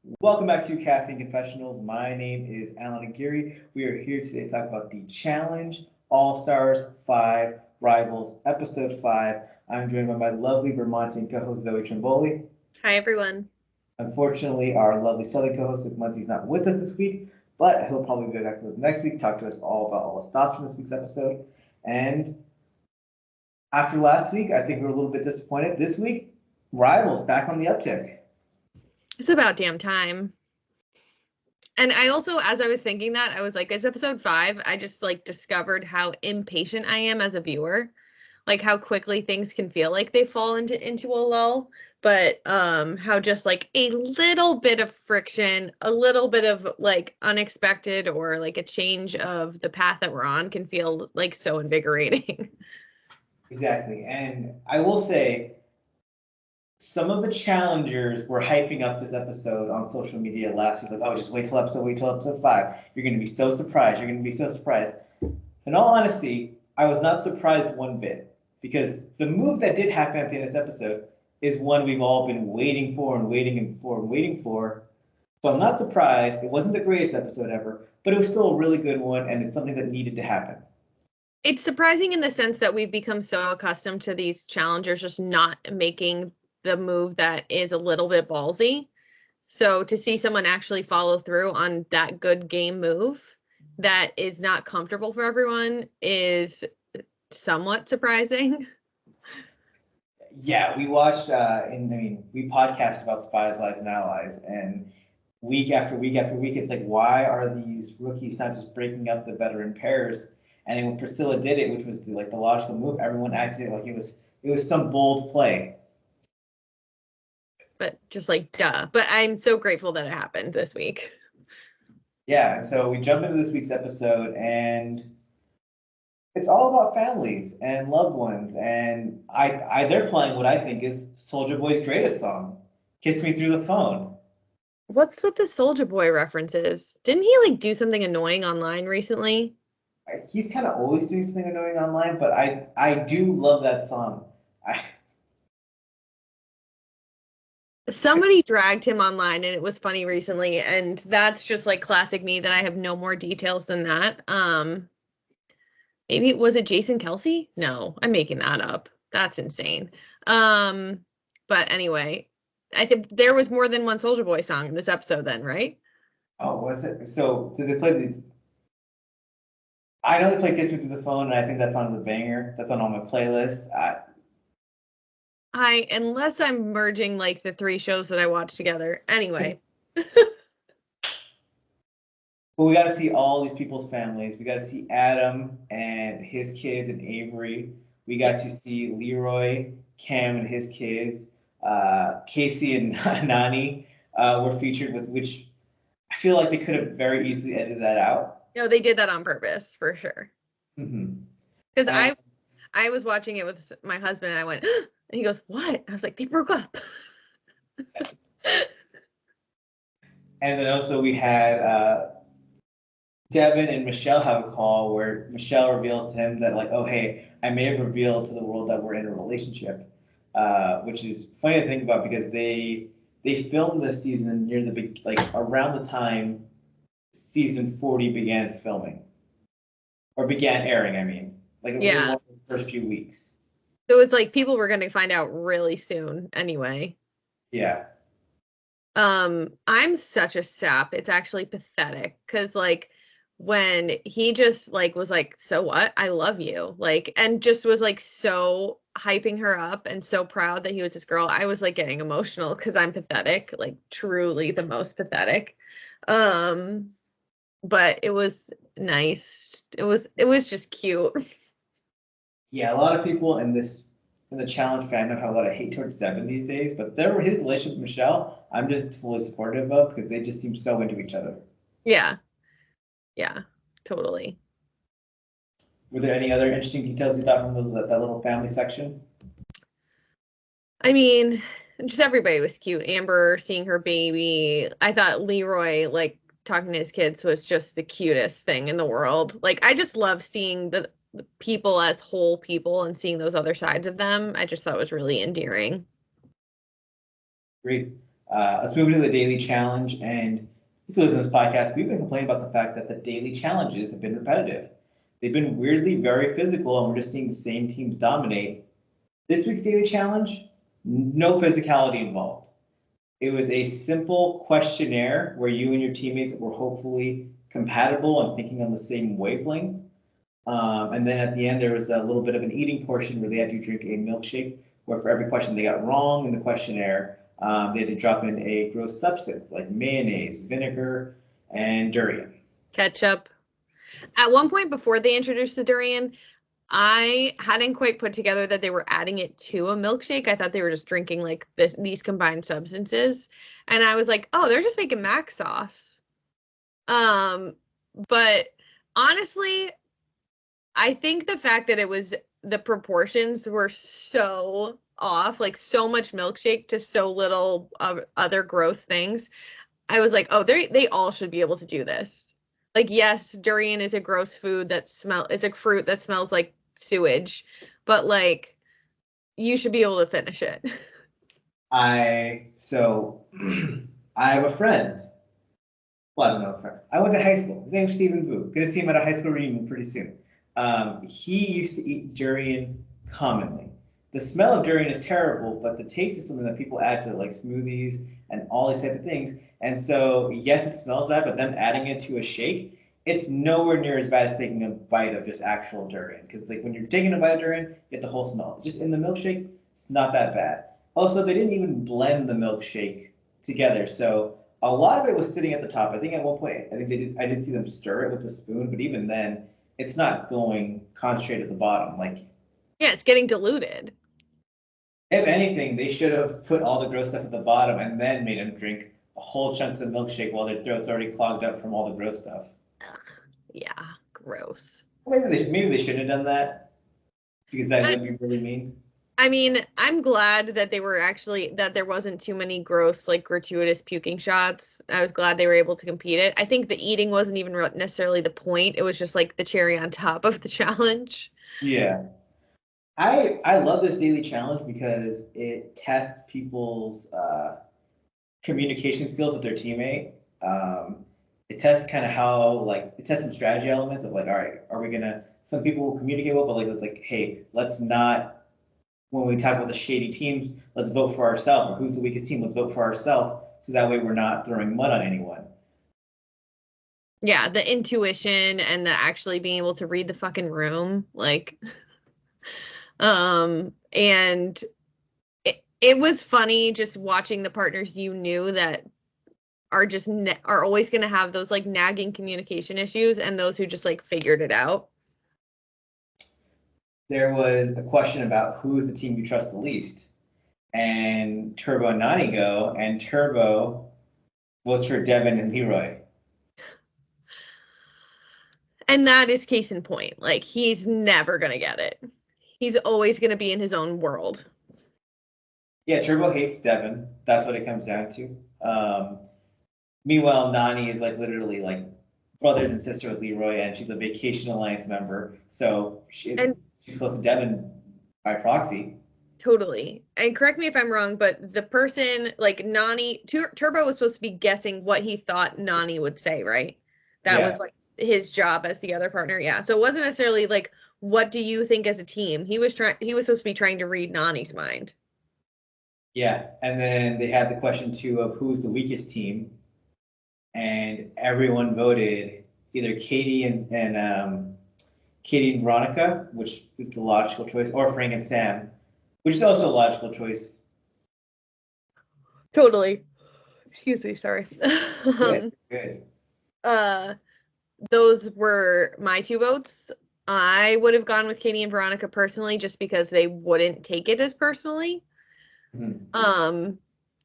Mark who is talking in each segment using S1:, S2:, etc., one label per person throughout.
S1: Welcome back to Caffeine Confessionals. My name is Allan and We are here today to talk about the Challenge All-Stars 5 Rivals, Episode 5. I'm joined by my lovely Vermontian co-host Zoe Trimboli.
S2: Hi, everyone.
S1: Unfortunately, our lovely Southern co-host Muncie's not with us this week, but he'll probably be back with us next week, talk to us all about all his thoughts from this week's episode. And after last week, I think we're a little bit disappointed. This week, Rivals back on the uptick.
S2: It's about damn time. And I also, as I was thinking that, I was like, it's episode 5. I just discovered how impatient I am as a viewer, like how quickly things can feel like they fall into a lull, but how just a little bit of friction, a little bit of unexpected or a change of the path that we're on can feel so invigorating.
S1: Exactly. And I will say, some of the challengers were hyping up this episode on social media last week, like, oh, just wait till episode 5. You're going to be so surprised. You're going to be so surprised. In all honesty, I was not surprised one bit, because the move that did happen at the end of this episode is one we've all been waiting for and waiting for and waiting for. So I'm not surprised. It wasn't the greatest episode ever, but it was still a really good one, and it's something that needed to happen.
S2: It's surprising in the sense that we've become so accustomed to these challengers just not making the move that is a little bit ballsy. So to see someone actually follow through on that good game move that is not comfortable for everyone is somewhat surprising.
S1: Yeah, we watched, we podcast about Spies, Lies, and Allies, and week after week after week, it's like, why are these rookies not just breaking up the veteran pairs? And then when Priscilla did it, which was the logical move, everyone acted like it was some bold play.
S2: But just duh. But I'm so grateful that it happened this week.
S1: Yeah, and so we jump into this week's episode, and it's all about families and loved ones. And they're playing what I think is Soulja Boy's greatest song, "Kiss Me Through the Phone."
S2: What's with the Soulja Boy references? Didn't he do something annoying online recently?
S1: He's kind of always doing something annoying online, but I do love that song.
S2: Somebody dragged him online and it was funny recently, and that's just classic me that I have no more details than that. Maybe was it Jason Kelsey? No, I'm making that up. That's insane. But anyway, I think there was more than one Soulja Boy song in this episode then, right?
S1: Oh, was it? So did they play the? I know they played "Kiss Me Through the Phone," and I think that song's a banger. That's on all my playlists.
S2: Unless I'm merging the 3 shows that I watched together. Anyway.
S1: But we got to see all these people's families. We got to see Adam and his kids and Avery. We got to see Leroy, Cam and his kids. Casey and Nani were featured, with which I feel like they could have very easily edited that out.
S2: No, they did that on purpose for sure. Because I was watching it with my husband and I went, and he goes, "What?" I was like, "They broke up."
S1: And then also we had Devin and Michelle have a call where Michelle reveals to him that, oh, hey, I may have revealed to the world that we're in a relationship, which is funny to think about, because they filmed this season near around the time season 40 began filming, or began airing. I mean,
S2: Yeah.
S1: one of the first few weeks.
S2: So it's people were going to find out really soon anyway.
S1: Yeah.
S2: I'm such a sap. It's actually pathetic because when he just was "So what? I love you." And just was so hyping her up and so proud that he was his girl. I was getting emotional because I'm pathetic, truly the most pathetic. But it was nice. It was just cute.
S1: Yeah, a lot of people in the challenge fandom have a lot of hate towards Devin these days, but his relationship with Michelle, I'm just fully supportive of, because they just seem so into each other.
S2: Yeah. Yeah, totally.
S1: Were there any other interesting details you thought from that little family section?
S2: I mean, just everybody was cute. Amber seeing her baby. I thought Leroy, talking to his kids was just the cutest thing in the world. I just love seeing the people as whole people and seeing those other sides of them. I just thought it was really endearing.
S1: Great. Let's move into the daily challenge. And if you listen to this podcast, we've been complaining about the fact that the daily challenges have been repetitive. They've been weirdly very physical, and we're just seeing the same teams dominate. This week's daily challenge, no physicality involved. It was a simple questionnaire where you and your teammates were hopefully compatible and thinking on the same wavelength. And then at the end, there was a little bit of an eating portion where they had to drink a milkshake, where for every question they got wrong in the questionnaire, they had to drop in a gross substance like mayonnaise, vinegar, and durian.
S2: Ketchup. At one point before they introduced the durian, I hadn't quite put together that they were adding it to a milkshake. I thought they were just drinking like these combined substances. And I was like, oh, they're just making mac sauce. But honestly, I think the fact that the proportions were so off, like so much milkshake to so little other gross things. I was like, oh, they all should be able to do this. Like, yes, durian is a gross food it's a fruit that smells like sewage, but like, you should be able to finish it.
S1: I have a friend. Well, I don't know a friend. I went to high school. His name's Stephen Vu. Gonna see him at a high school reunion pretty soon. He used to eat durian commonly. The smell of durian is terrible, but the taste is something that people add to like smoothies and all these type of things. And so, yes, it smells bad, but them adding it to a shake, it's nowhere near as bad as taking a bite of just actual durian. Because like when you're taking a bite of durian, you get the whole smell. Just in the milkshake, it's not that bad. Also, they didn't even blend the milkshake together, so a lot of it was sitting at the top. I think at one point, I did see them stir it with a spoon, but even then, it's not going concentrated at the bottom. Like,
S2: Yeah, it's getting diluted.
S1: if anything, they should have put all the gross stuff at the bottom and then made them drink a whole chunks of milkshake while their throat's already clogged up from all the gross stuff.
S2: Yeah, gross.
S1: Maybe they shouldn't have done that because that would be really mean.
S2: I mean, I'm glad that that there wasn't too many gross, like gratuitous puking shots. I was glad they were able to compete it. I think the eating wasn't even necessarily the point. It was just like the cherry on top of the challenge.
S1: Yeah. I love this daily challenge because it tests people's communication skills with their teammate. It tests kind of how like it tests some strategy elements of like, all right, are we gonna? Some people will communicate well, but like it's like, hey, let's not. When we talk about the shady teams, let's vote for ourselves. Or who's the weakest team? Let's vote for ourselves. So that way we're not throwing mud on anyone.
S2: Yeah, the intuition and the actually being able to read the fucking room, like, and it was funny just watching the partners you knew that are just are always going to have those like nagging communication issues and those who just like figured it out.
S1: There was a question about who is the team you trust the least. And Turbo and Nani go, and Turbo votes for Devin and Leroy.
S2: And that is case in point. Like, he's never going to get it. He's always going to be in his own world.
S1: Yeah, Turbo hates Devin. That's what it comes down to. Meanwhile, Nani is like literally like brothers and sister with Leroy, and she's a Vacation Alliance member. So she's close to Devin by proxy.
S2: Totally. And correct me if I'm wrong, but the person like Nani, Turbo was supposed to be guessing what he thought Nani would say, right? That was like his job as the other partner. Yeah. So it wasn't necessarily like, what do you think as a team? He was supposed to be trying to read Nani's mind.
S1: Yeah. And then they had the question too of who's the weakest team. And everyone voted either Katie and Veronica, which is the logical choice, or Frank and Sam, which is also a logical choice.
S2: Totally. Excuse me, sorry.
S1: Good.
S2: Those were my two votes. I would have gone with Katie and Veronica personally, just because they wouldn't take it as personally. Mm-hmm.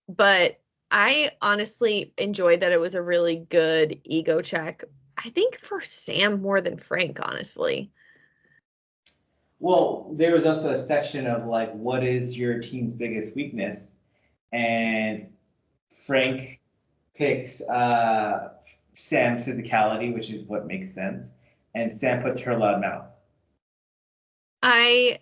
S2: But I honestly enjoyed that it was a really good ego check. I think for Sam more than Frank, honestly.
S1: Well, there was also a section of like, what is your team's biggest weakness? And Frank picks Sam's physicality, which is what makes sense. And Sam puts her loud mouth.
S2: I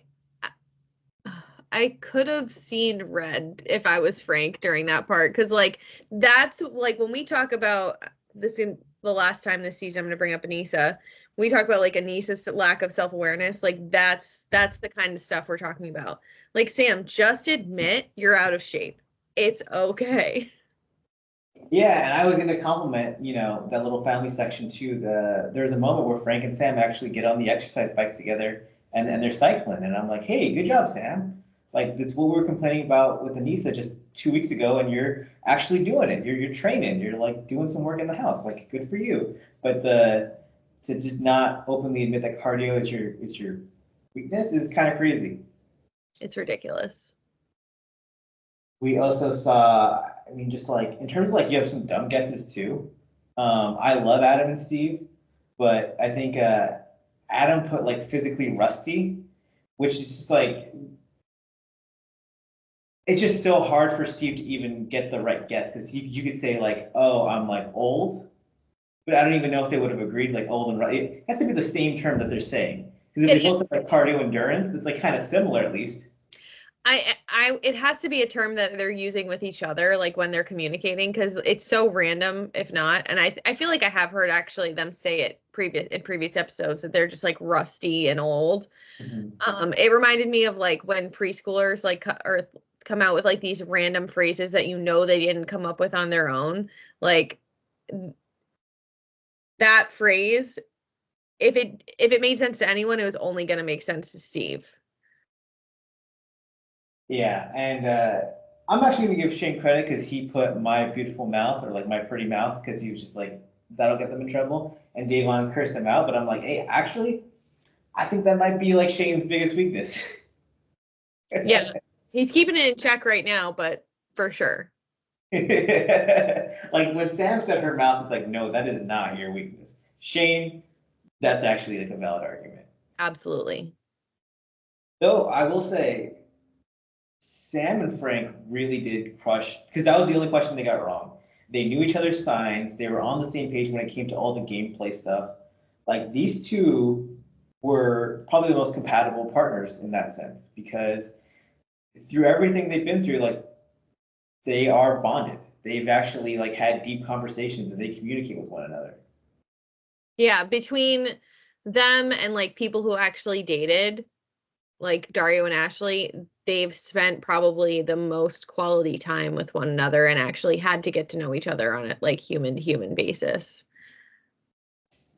S2: I could have seen red if I was Frank during that part. Cause like, that's like when we talk about this in the last time this season, I'm going to bring up Anissa. We talk about like Anissa's lack of self-awareness. Like that's the kind of stuff we're talking about. Like, Sam, just admit you're out of shape. It's okay.
S1: Yeah, and I was going to compliment, that little family section too. There's a moment where Frank and Sam actually get on the exercise bikes together and they're cycling. And I'm like, hey, good job, Sam. Like, that's what we were complaining about with Anissa just 2 weeks ago, and you're actually doing it. You're training. You're like doing some work in the house. Like, good for you. But to just not openly admit that cardio is your weakness is kind of crazy.
S2: It's ridiculous.
S1: We also saw, I mean, just like in terms of like you have some dumb guesses too. I love Adam and Steve, but I think Adam put like physically rusty, which is just like it's just so hard for Steve to even get the right guess because you could say like, oh, I'm like old, but I don't even know if they would have agreed like old and rusty. It has to be the same term that they're saying because if they both have like cardio endurance, it's like kind of similar at least.
S2: It has to be a term that they're using with each other, like when they're communicating, because it's so random if not. And I feel like I have heard actually them say it in previous episodes that they're just like rusty and old.
S1: Mm-hmm.
S2: It reminded me of like when preschoolers like or come out with like these random phrases that they didn't come up with on their own. Like that phrase, if it made sense to anyone, it was only going to make sense to Steve.
S1: Yeah, and I'm actually gonna give Shane credit because he put my beautiful mouth or like my pretty mouth because he was just like that'll get them in trouble, and Davon cursed them out. But I'm like, hey, actually, I think that might be like Shane's biggest weakness.
S2: Yeah, he's keeping it in check right now, but for sure.
S1: Like when Sam said her mouth, it's like, no, that is not your weakness. Shane, that's actually like a valid argument.
S2: Absolutely.
S1: Though I will say, Sam and Frank really did crush because that was the only question they got wrong. They knew each other's signs. They were on the same page when it came to all the gameplay stuff. Like these two were probably the most compatible partners in that sense because through everything they've been through, like they are bonded. They've actually like had deep conversations and they communicate with one another.
S2: Yeah, between them and like people who actually dated, like Dario and Ashley, they've spent probably the most quality time with one another and actually had to get to know each other on a like human to human basis.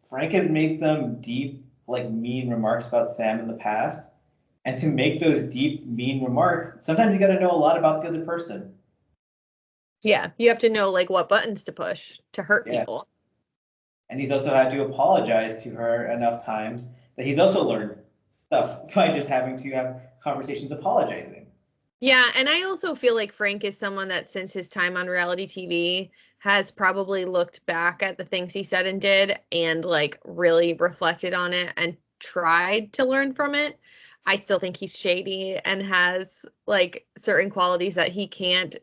S1: Frank has made some deep, like mean remarks about Sam in the past. And to make those deep, mean remarks, sometimes you got to know a lot about the other person.
S2: Yeah, you have to know like what buttons to push to hurt people.
S1: And he's also had to apologize to her enough times that he's also learned stuff by just having to have conversations apologizing.
S2: Yeah, and I also feel like Frank is someone that since his time on reality TV has probably looked back at the things he said and did and like really reflected on it and tried to learn from it. I still think he's shady and has like certain qualities that he can't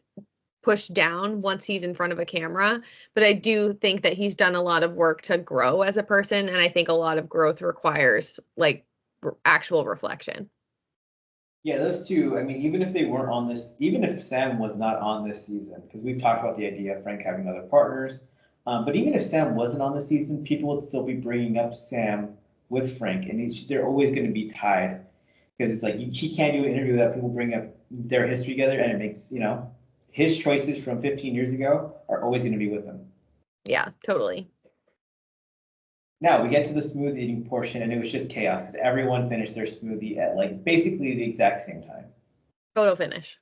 S2: push down once he's in front of a camera. But I do think that he's done a lot of work to grow as a person. And I think a lot of growth requires like actual reflection.
S1: Yeah, those two, I mean, even if they weren't on this, even if Sam was not on this season, because we've talked about the idea of Frank having other partners, but even if Sam wasn't on this season, people would still be bringing up Sam with Frank, and they're always going to be tied because it's like he can't do an interview without people bring up their history together, and it makes, his choices from 15 years ago are always going to be with him.
S2: Yeah, totally.
S1: Now we get to the smoothie eating portion, and it was just chaos because everyone finished their smoothie at like basically the exact same time.
S2: Photo finish.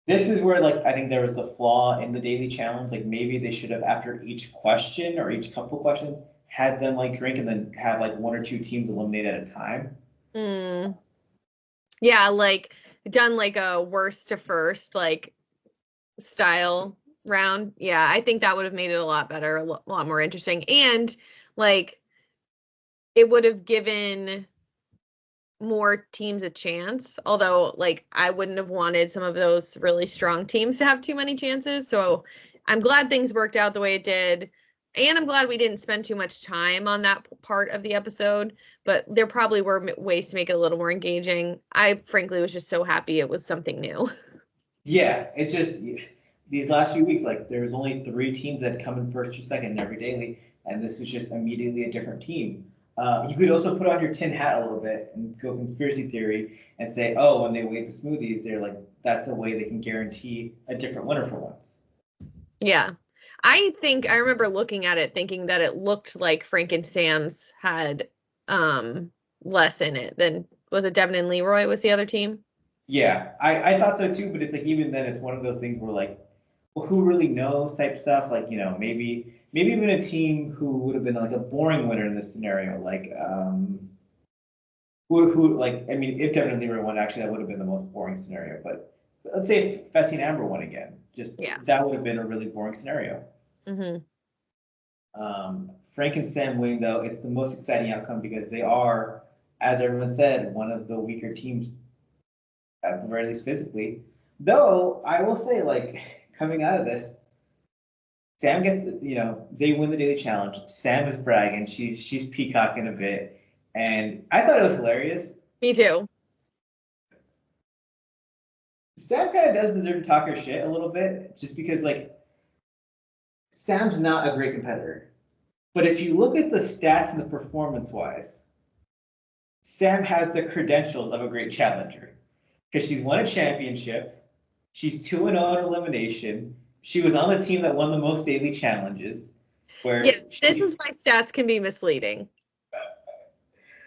S1: This is where like I think there was the flaw in the daily challenge. Like maybe they should have after each question or each couple questions had them like drink and then have like one or two teams eliminate at a time.
S2: Yeah, like done like a worst to first like style round. Yeah, I think that would have made it a lot better, a lot more interesting. And like it would have given more teams a chance. Although like I wouldn't have wanted some of those really strong teams to have too many chances. So I'm glad things worked out the way it did. And I'm glad we didn't spend too much time on that part of the episode, but there probably were ways to make it a little more engaging. I frankly was just so happy it was something new.
S1: Yeah, it just these last few weeks, like there's only 3 teams that come in first or second in every daily, and this is just immediately a different team. You could also put on your tin hat a little bit and go conspiracy theory and say, oh, when they weigh the smoothies, they're like, that's a way they can guarantee a different winner for once.
S2: Yeah. I think I remember looking at it thinking that it looked like Frank and Sam's had less in it than, was it Devin and Leroy was the other team?
S1: Yeah, I thought so too, but it's like even then it's one of those things where like, well, who really knows type stuff. Like, maybe even a team who would have been like a boring winner in this scenario, like who like I mean, if Devin and Leroy won, actually that would have been the most boring scenario. But let's say if Fessy and Amber won again, just that would have been a really boring scenario.
S2: Mm-hmm.
S1: Frank and Sam winning though, it's the most exciting outcome because they are, as everyone said, one of the weaker teams at the very least physically. Though I will say, like coming out of this, Sam gets they win the daily challenge. Sam is bragging, she's peacocking a bit, and I thought it was hilarious.
S2: Me too.
S1: Sam kind of does deserve to talk her shit a little bit, just because like Sam's not a great competitor. But if you look at the stats and the performance wise, Sam has the credentials of a great challenger because she's won a championship. She's 2-0 in elimination. She was on the team that won the most daily challenges.
S2: This is why stats can be misleading.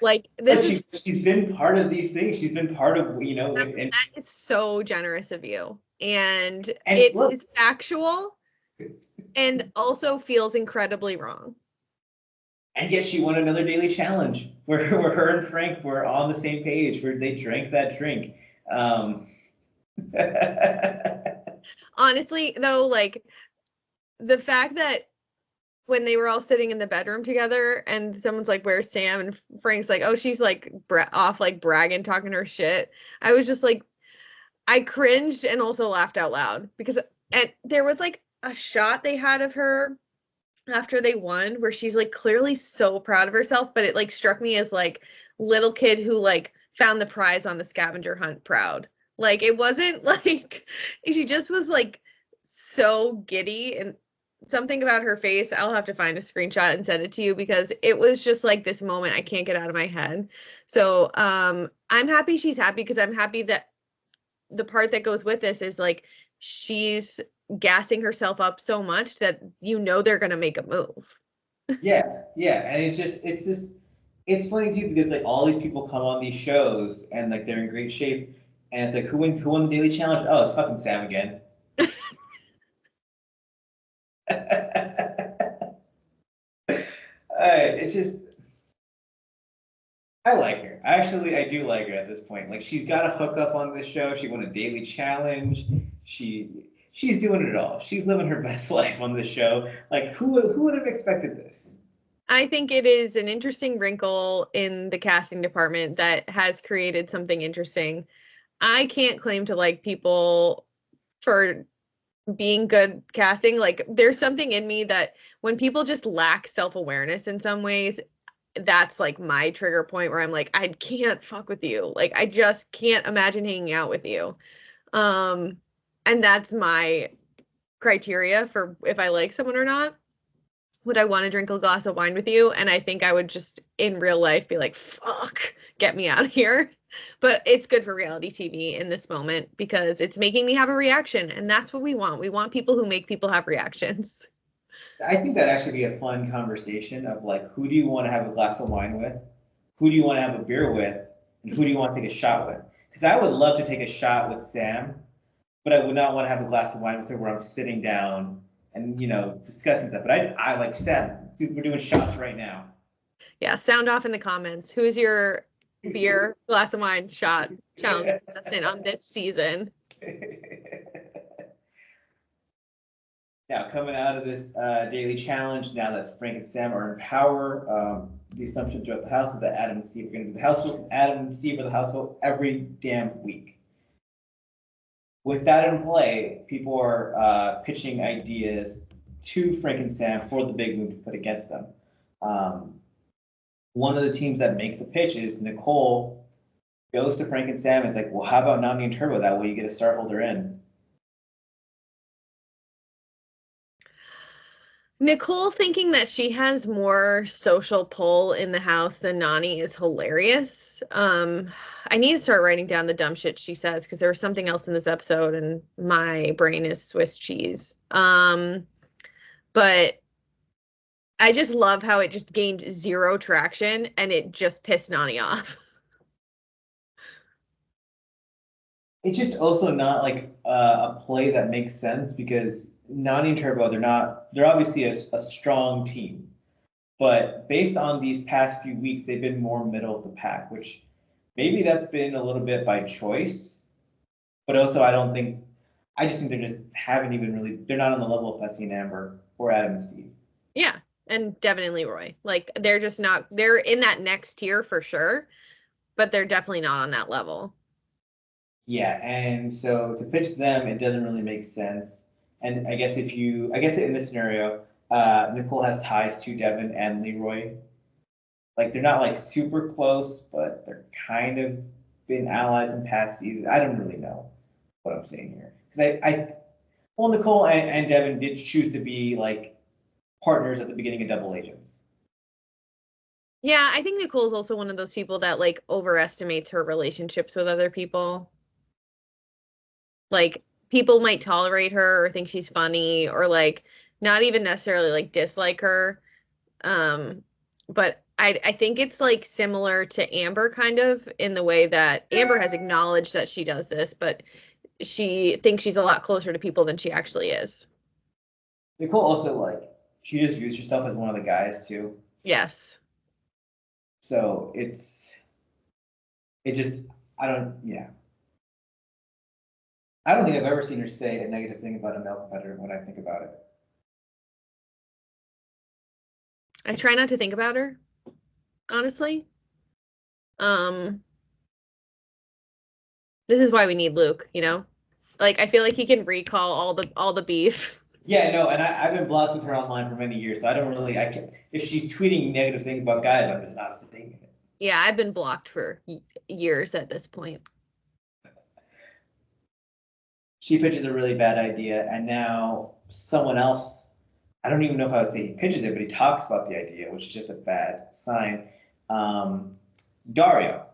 S2: Like this
S1: she's been part of these things. She's been part of
S2: that is so generous of you, and it is factual, and also feels incredibly wrong.
S1: And yet she won another daily challenge where her and Frank were on the same page, where they drank that drink.
S2: Honestly, though, like the fact that when they were all sitting in the bedroom together and someone's like, where's Sam? And Frank's like, oh, she's like off, like bragging, talking her shit. I was just like, I cringed and also laughed out loud because there was like a shot they had of her after they won where she's like clearly so proud of herself, but it like struck me as like little kid who like found the prize on the scavenger hunt proud. Like it wasn't like she just was like so giddy, and something about her face, I'll have to find a screenshot and send it to you because it was just like this moment I can't get out of my head. So I'm happy she's happy because I'm happy that the part that goes with this is like she's gassing herself up so much that they're gonna make a move.
S1: Yeah, and it's funny too because like all these people come on these shows and like they're in great shape, and it's like who won the daily challenge? Oh, it's fucking Sam again. It's just I like her. Actually, I do like her at this point. Like she's got a hookup on this show. She won a daily challenge. She's doing it all. She's living her best life on this show. Like who would have expected this?
S2: I think it is an interesting wrinkle in the casting department that has created something interesting. I can't claim to like people for being good casting. Like there's something in me that when people just lack self-awareness in some ways, that's like my trigger point where I'm like, I can't fuck with you. Like I just can't imagine hanging out with you. And that's my criteria for if I like someone or not. Would I want to drink a glass of wine with you? And I think I would just in real life be like, fuck, get me out of here. But it's good for reality TV in this moment because it's making me have a reaction. And that's what we want. We want people who make people have reactions.
S1: I think that'd actually be a fun conversation of like, who do you want to have a glass of wine with? Who do you want to have a beer with? And who do you want to take a shot with? Because I would love to take a shot with Sam, but I would not want to have a glass of wine with her where I'm sitting down and discussing stuff. But I like Sam. Dude, we're doing shots right now.
S2: Yeah, sound off in the comments. Who's your beer, glass of wine, shot challenge contestant on this season?
S1: Now, coming out of this daily challenge, now that Frank and Sam are in power, the assumption throughout the house is that Adam and Steve are going to be the household. Adam and Steve are the household every damn week. With that in play, people are pitching ideas to Frank and Sam for the big move to put against them. One of the teams that makes a pitch is Nicole goes to Frank and Sam and is like, well, how about Nani and Turbo? That way you get a start holder in.
S2: Nicole thinking that she has more social pull in the house than Nani is hilarious. I need to start writing down the dumb shit she says because there was something else in this episode and my brain is Swiss cheese. But I just love how it just gained zero traction and it just pissed Nani off.
S1: It's just also not like a play that makes sense because Nani and Turbo, they're obviously a strong team. But based on these past few weeks, they've been more middle of the pack, which maybe that's been a little bit by choice. But also, I just think they're not on the level of Fessy and Amber or Adam and Steve.
S2: Yeah, and Devin and Leroy. Like, they're just not, they're in that next tier for sure, but they're definitely not on that level.
S1: Yeah, and so to pitch them, it doesn't really make sense. And I guess in this scenario, Nicole has ties to Devin and Leroy. Like they're not like super close, but they're kind of been allies in past seasons. I don't really know what I'm saying here. Because well, Nicole and Devin did choose to be like partners at the beginning of Double Agents.
S2: Yeah, I think Nicole's also one of those people that like overestimates her relationships with other people. Like people might tolerate her or think she's funny or like not even necessarily like dislike her. But I think it's like similar to Amber kind of in the way that Amber has acknowledged that she does this, but she thinks she's a lot closer to people than she actually is.
S1: Nicole also she just views herself as one of the guys too.
S2: Yes.
S1: So I don't, yeah. I don't think I've ever seen her say a negative thing about a male competitor when I think about it.
S2: I try not to think about her, honestly. This is why we need Luke, you know? Like I feel like he can recall all the beef.
S1: Yeah, no, and I've been blocked with her online for many years, so I don't really, if she's tweeting negative things about guys, I'm just not seeing it.
S2: Yeah, I've been blocked for years at this point.
S1: She pitches a really bad idea, and now someone else, I don't even know if I would say he pitches it, but he talks about the idea, which is just a bad sign. Dario.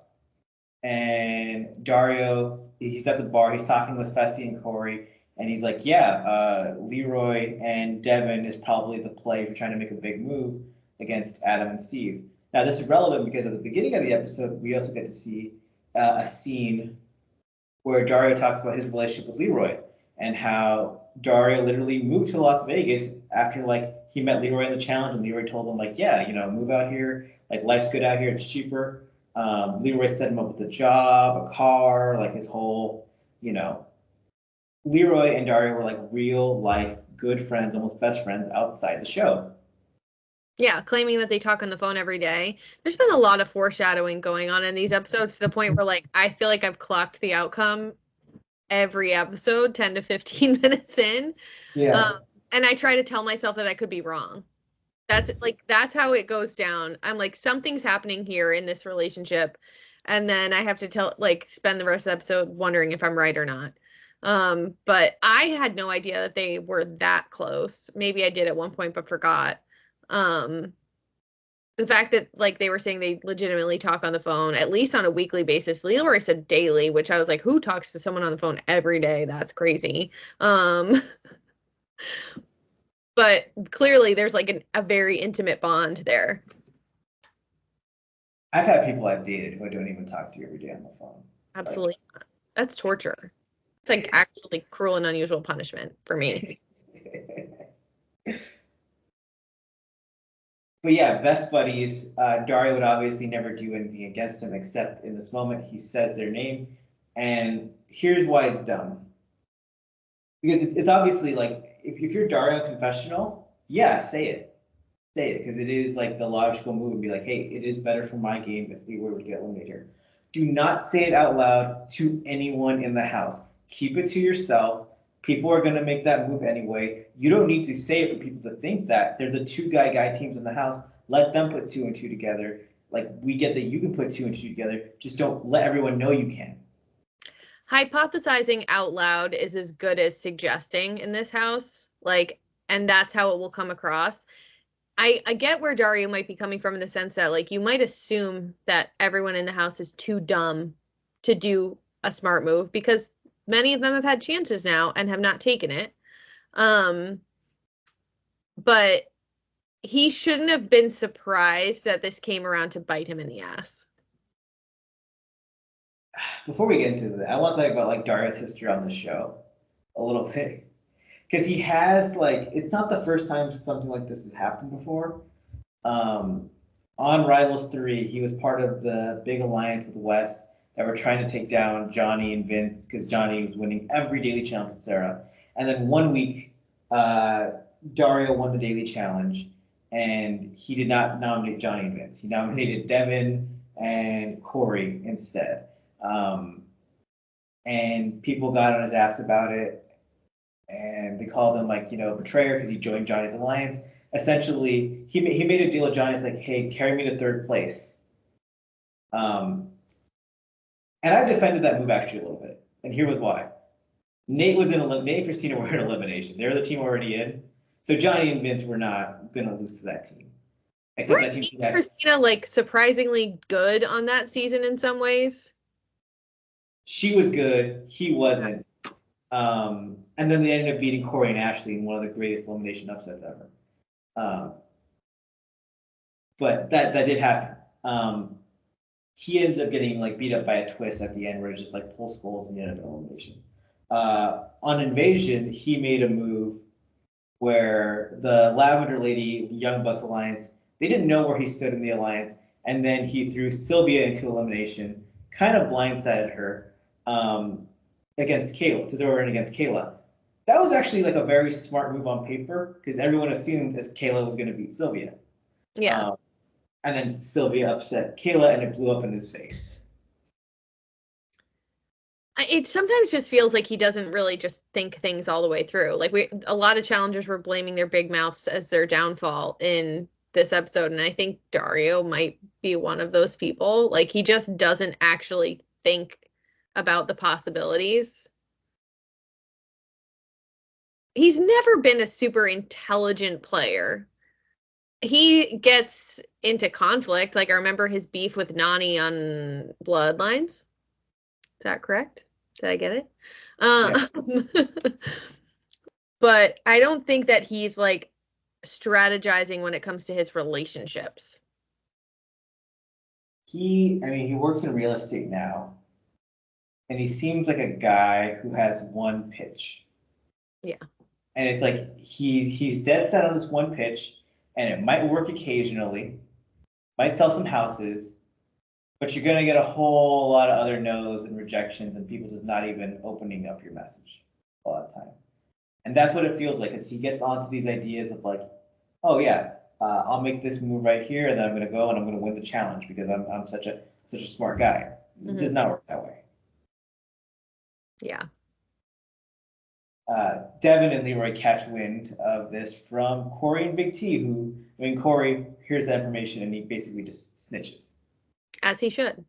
S1: And Dario, he's at the bar, he's talking with Fessy and Corey, and he's like, yeah, Leroy and Devin is probably the play if you're trying to make a big move against Adam and Steve. Now, this is relevant because at the beginning of the episode, we also get to see a scene where Dario talks about his relationship with Leroy and how Dario literally moved to Las Vegas after he met Leroy in the challenge and Leroy told him yeah, move out here, life's good out here, it's cheaper. Leroy set him up with a job, a car, his whole, Leroy and Dario were real life good friends, almost best friends outside the show.
S2: Yeah, claiming that they talk on the phone every day. There's been a lot of foreshadowing going on in these episodes to the point where I feel like I've clocked the outcome every episode 10 to 15 minutes in.
S1: Yeah.
S2: And I try to tell myself that I could be wrong. That's how it goes down. I'm something's happening here in this relationship. And then I have to spend the rest of the episode wondering if I'm right or not. But I had no idea that they were that close. Maybe I did at one point, but forgot. The fact that they were saying they legitimately talk on the phone, at least on a weekly basis. Leroy said daily, which I was like, who talks to someone on the phone every day? That's crazy. But clearly there's a very intimate bond there.
S1: I've had people I've dated who I don't even talk to every day on the phone.
S2: Absolutely not. That's torture. It's actually cruel and unusual punishment for me.
S1: But yeah, best buddies. Dario would obviously never do anything against him, except in this moment he says their name. And here's why it's dumb. Because it's obviously if you're Dario confessional, yeah, say it. Say it, because it is the logical move and be hey, it is better for my game if Leroy would get eliminated here. Do not say it out loud to anyone in the house. Keep it to yourself. People are going to make that move anyway. You don't need to say it for people to think that. They're the two guy teams in the house. Let them put 2 and 2 together. Like, we get that you can put 2 and 2 together. Just don't let everyone know you can.
S2: Hypothesizing out loud is as good as suggesting in this house. Like, and that's how it will come across. I get where Dario might be coming from in the sense that, like, you might assume that everyone in the house is too dumb to do a smart move because many of them have had chances now and have not taken it. But he shouldn't have been surprised that this came around to bite him in the ass.
S1: Before we get into that, I want to talk about like Dario's history on the show a little bit. Because he has like, it's not the first time something like this has happened before. On Rivals 3, he was part of the big alliance with Wes that were trying to take down Johnny and Vince because Johnny was winning every daily challenge with Sarah. And then one week, Dario won the daily challenge and he did not nominate Johnny and Vince. He nominated Devin and Corey instead. And people got on his ass about it. And they called him like, a betrayer because he joined Johnny's alliance. Essentially, he made a deal with Johnny. It's like, hey, carry me to 3rd place. And I've defended that move actually a little bit. And here was why. Nate and Christina were in elimination. They're the team already in. So Johnny and Vince were not going to lose to that team. Except that team had
S2: Christina, like, surprisingly good on that season in some ways.
S1: She was good. He wasn't. And then they ended up beating Corey and Ashley in one of the greatest elimination upsets ever. But that did happen. He ends up getting like beat up by a twist at the end where it just like pulls skulls and the end of elimination. On Invasion, he made a move where the Lavender Lady Young Bucks Alliance, they didn't know where he stood in the alliance, and then he threw Sylvia into elimination, kind of blindsided her against Kayla, to throw her in against Kayla. That was actually like a very smart move on paper because everyone assumed that Kayla was going to beat Sylvia.
S2: Yeah.
S1: And then Sylvia upset Kayla and it blew up in his face.
S2: It sometimes just feels like he doesn't really just think things all the way through. Like a lot of challengers were blaming their big mouths as their downfall in this episode. And I think Dario might be one of those people. Like he just doesn't actually think about the possibilities. He's never been a super intelligent player. He gets into conflict. Like I remember his beef with Nani on Bloodlines. Is that correct? Did I get it?
S1: Yeah.
S2: But I don't think that he's like strategizing when it comes to his relationships.
S1: He works in real estate now. And he seems like a guy who has one pitch.
S2: Yeah.
S1: And it's like he's dead set on this one pitch, and it might work occasionally, might sell some houses, but you're gonna get a whole lot of other no's and rejections and people just not even opening up your message a lot of time. And that's what it feels like. It's he gets onto these ideas of like, oh yeah, I'll make this move right here, and then I'm gonna go and I'm gonna win the challenge because I'm such a smart guy. It does not work that way.
S2: Yeah.
S1: Devin and Leroy catch wind of this from Corey and Big T, Corey hears that information and he basically just snitches.
S2: As he should.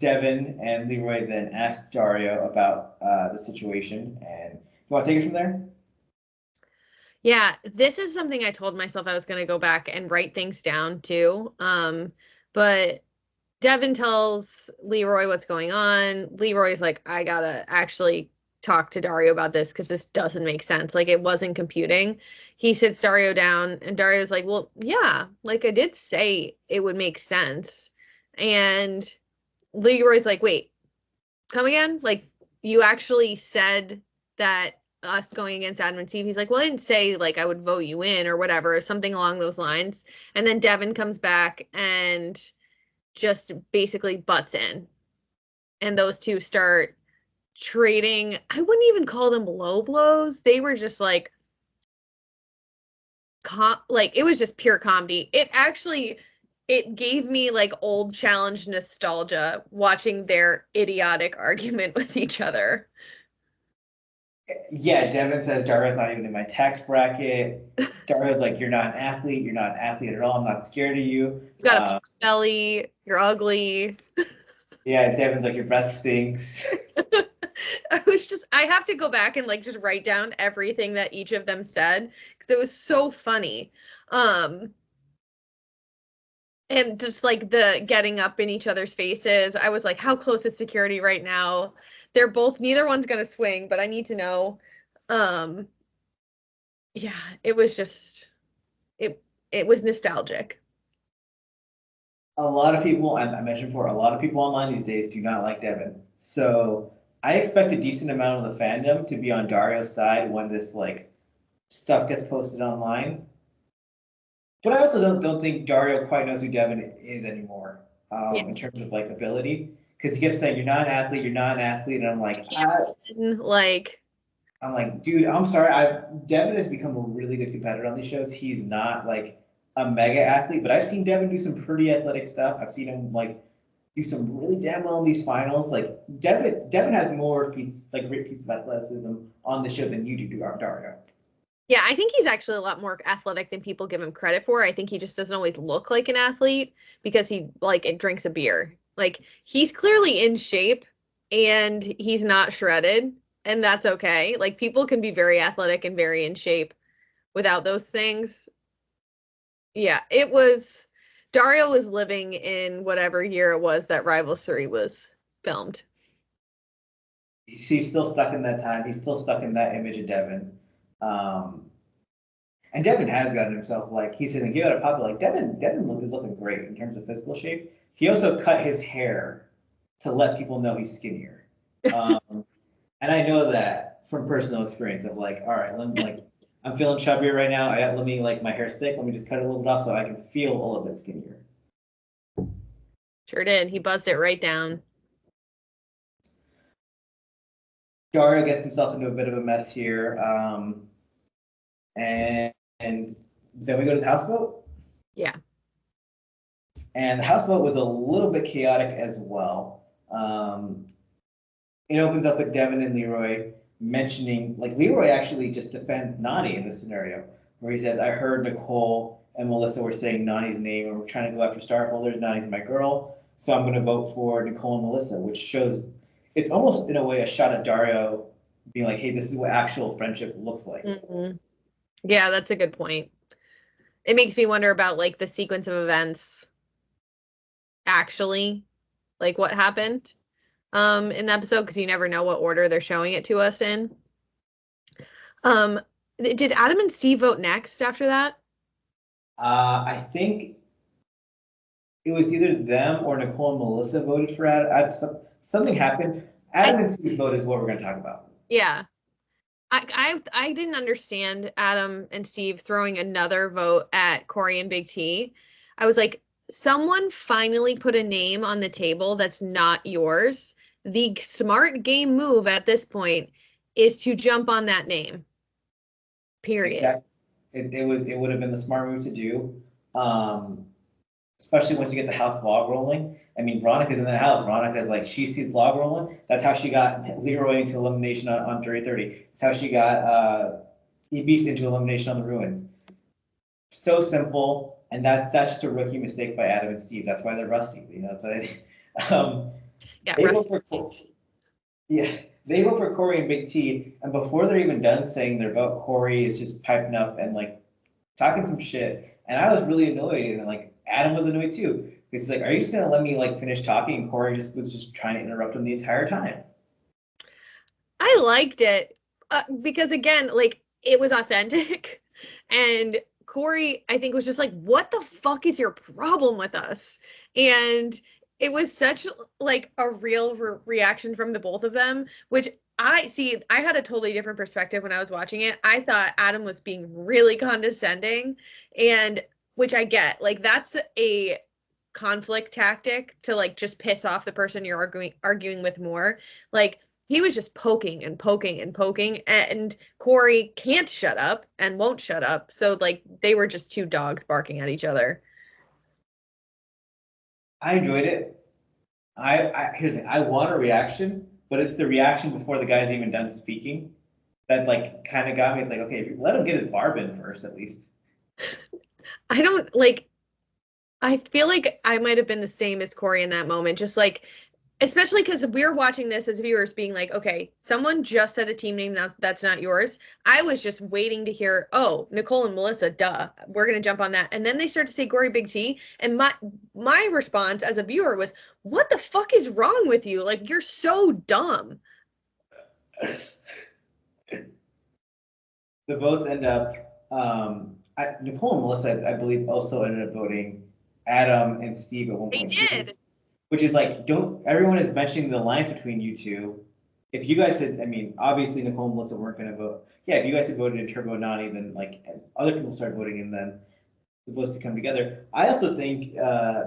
S1: Devin and Leroy then ask Dario about the situation, and you want to take it from there?
S2: Yeah, this is something I told myself I was going to go back and write things down too. But Devin tells Leroy what's going on. Leroy's like, I gotta actually talk to Dario about this because this doesn't make sense. Like it wasn't computing. He sits Dario down and Dario's like, well, yeah, like I did say it would make sense. And Leroy's like, wait, come again? Like you actually said that us going against Adam and Steve. He's like, well, I didn't say like I would vote you in or whatever, something along those lines. And then Devin comes back and just basically butts in. And those two start trading. I wouldn't even call them low blows. They were just like it was just pure comedy. It gave me like old challenge nostalgia watching their idiotic argument with each other.
S1: Yeah, Devin says Dario's not even in my tax bracket. Dario's like, you're not an athlete. You're not an athlete at all. I'm not scared of you.
S2: You got a pot belly. You're ugly.
S1: Yeah, Devin's like, your breath stinks.
S2: I have to go back and like just write down everything that each of them said because it was so funny. Um, and just like the getting up in each other's faces. I was like, how close is security right now? They're both, neither one's gonna swing, but I need to know. Um, yeah, it was just it was nostalgic.
S1: A lot of people, I mentioned before, a lot of people online these days do not like Devin. So I expect a decent amount of the fandom to be on Dario's side when this like stuff gets posted online. But I also don't think Dario quite knows who Devin is anymore,
S2: Yeah.
S1: in terms of like ability. Because he kept saying, "You're not an athlete. You're not an athlete," and
S2: Like,
S1: I'm like, dude, I'm sorry. Devin has become a really good competitor on these shows. He's not like a mega athlete, but I've seen Devin do some pretty athletic stuff. I've seen him like do some really damn well in these finals. Like Devin has more feats, like great feats of athleticism on the show than you do, Dario.
S2: yeah, I think he's actually a lot more athletic than people give him credit for. I think he just doesn't always look like an athlete because he like it drinks a beer. Like he's clearly in shape and he's not shredded, and that's okay. Like people can be very athletic and very in shape without those things. Yeah, it was Dario was living in whatever year it was that Rival 3 was filmed.
S1: He's still stuck in that time. He's still stuck in that image of Devin. Um, and Devin has gotten himself like he said, give it a pop. Like Devin is looking great in terms of physical shape. He also cut his hair to let people know he's skinnier. Um, and I know that from personal experience of like, all right, let me like, I'm feeling chubbier right now. Let me like my hair's thick. Let me just cut it a little bit off so I can feel a little bit skinnier.
S2: Sure did. He buzzed it right down.
S1: Dario gets himself into a bit of a mess here, and then we go to the houseboat.
S2: Yeah.
S1: And the houseboat was a little bit chaotic as well. Um, it opens up with Devin and Leroy mentioning, like Leroy actually just defends Nani in this scenario, where he says, I heard Nicole and Melissa were saying Nani's name, and we're trying to go after star holders. Nani's my girl, so I'm going to vote for Nicole and Melissa, which shows it's almost in a way a shot at Dario being like, hey, this is what actual friendship looks like.
S2: Mm-hmm. Yeah, that's a good point. It makes me wonder about like the sequence of events actually, like what happened in the episode because you never know what order they're showing it to us in. Um did Adam and Steve vote next after that?
S1: I think it was either them or Nicole and Melissa voted for something happened. Adam and Steve's vote is what we're going to talk about.
S2: Yeah. I didn't understand Adam and Steve throwing another vote at Corey and Big T. I was like, someone finally put a name on the table that's not yours. The smart game move at this point is to jump on that name. Period.
S1: Exactly. It would have been the smart move to do, um, especially once you get the house log rolling. I mean, Veronica's in the house. Veronica's like she sees log rolling. That's how she got Leroy into elimination on Jury 30. It's how she got Ibis into elimination on the ruins. So simple, and that's just a rookie mistake by Adam and Steve. That's why they're rusty. You know,
S2: Yeah,
S1: they
S2: rest
S1: vote for yeah, they vote for Corey and Big T, and before they're even done saying their vote, Corey is just piping up and like talking some shit. And I was really annoyed, and like Adam was annoyed too. Because he's like, "Are you just gonna let me like finish talking?" And Corey just was just trying to interrupt him the entire time.
S2: I liked it because again, like it was authentic, and Corey, I think, was just like, "What the fuck is your problem with us?" And it was such like a real reaction from the both of them, which I see. I had a totally different perspective when I was watching it. I thought Adam was being really condescending, and which I get. Like that's a conflict tactic to like just piss off the person you're arguing with more. Like he was just poking and poking and poking, and Corey can't shut up and won't shut up. So like they were just two dogs barking at each other.
S1: I enjoyed it. Here's the thing. I want a reaction, but it's the reaction before the guy's even done speaking. that like kind of got me. It's like, okay, let him get his barb in first at least.
S2: I don't like. I feel like I might have been the same as Corey in that moment, just like, especially because we're watching this as viewers being like, okay, someone just said a team name that's not yours. I was just waiting to hear, oh, Nicole and Melissa, duh, we're gonna jump on that. And then they start to say Corey Big T, and my response as a viewer was, what the fuck is wrong with you? Like, you're so dumb.
S1: The votes end up, Nicole and Melissa, I believe, also ended up voting Adam and Steve at one
S2: They
S1: point too.
S2: did.
S1: Which is like, don't, everyone is mentioning the lines between you two. If you guys had, I mean, obviously Nicole and Melissa weren't going to vote. Yeah, if you guys had voted in Turbo Nani, then like other people started voting and then the votes to come together. I also think,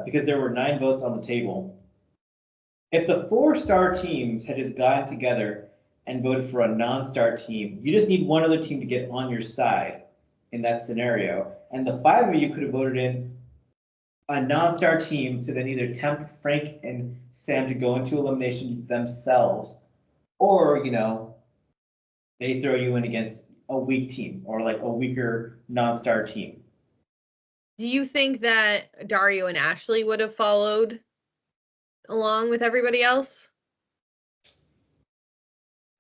S1: because there were 9 votes on the table, if the 4-star teams had just gotten together and voted for a non-star team, you just need one other team to get on your side in that scenario. And the 5 of you could have voted in a non-star team to then either tempt Frank and Sam to go into elimination themselves, or, you know, they throw you in against a weak team or like a weaker non-star team.
S2: Do you think that Dario and Ashley would have followed along with everybody else?